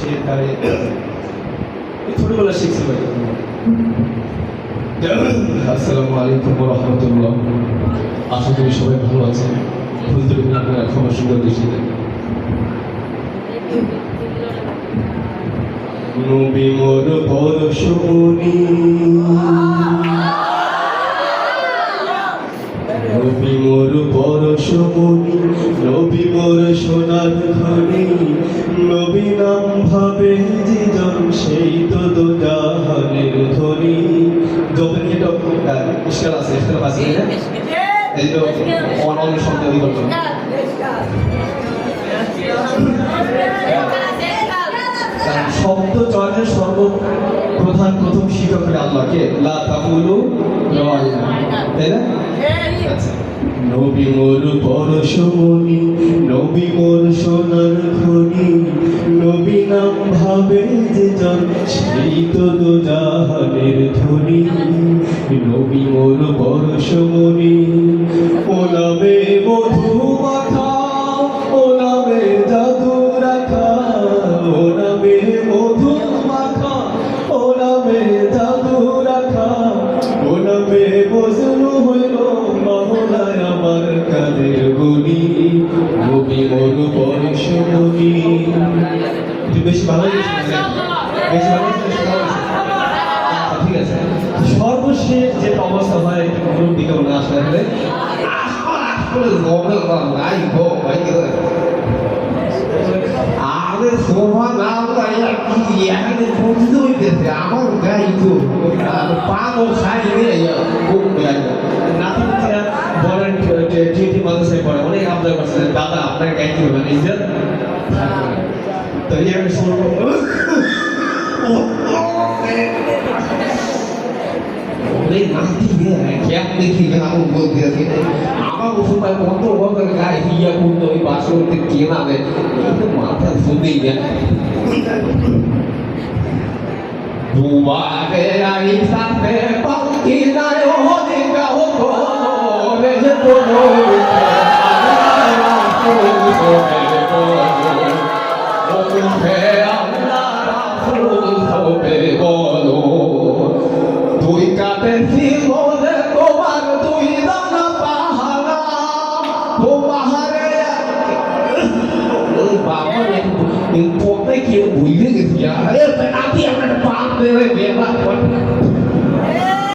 শের কারে ছোটবেলা শিখছি ভাই। আসসালামু আলাইকুম ওয়া রাহমাতুল্লাহ। আশা করি সবাই ভালো আছেন। ভুল ত্রুটি আপনারা ক্ষমা সুন্দর দৃষ্টিতে। নবী মোর পরশমণি, নবী মোর পরশমণি, নবী মোর সোনার খনি, নবী নাম ভাবে যে জন সেই তো দোজাহানের ধনী। যখন এটা ইশকাল আছে, ইশকাল আছে না, এই তো অন্য শব্দ বিকল্প শব্দ চয়নের সর্বপ্রধান প্রথম শিক্ষক হলে আল্লাহকে লা তাকুলু রাআইনা, তাই না? আচ্ছা, নবী মোর পরশমণি, নবী মোর সোনার খনি, নবী নাম ভাবে যে জন সেই তো দোজাহানের ধনী। নবী মোর পরশমণি, ও নামে মধু মাখা, ও নামে জাদু রাখা, ও নামে মধু মাখা, ও নামে জাদু রাখা, ও নামে বজলু হইল মাওলায় আমার কাদের গনি। নবী মোর পরশমণি। তুই বেশি ভালো বেশি ভালো ঠিক আছে। সর্বশেষ যে অবস্থা হয় একটু গ্রুপ দিকে মনে আসলে আরে শোভা নাম কি এখানে পৌঁছতে হইতেছে আমার গাই তো পাগল সাইডে নাতিরা বলেন টিটি মাদ্রাসায় পড়ে, অনেক আবদার করছে দাদা আপনার গাইতে হবে না, ইজ্জত তো এই আমি শুনবো নাতি ক্যাপ দেখি আমি বলতে আছি আমার সময় কত বছর গায়ে হিয়া করতো ওই বাসরতে কে নামে মাথা শুনেই না দুবারে আই সাথে পাখি নাই ও দিগা ও রে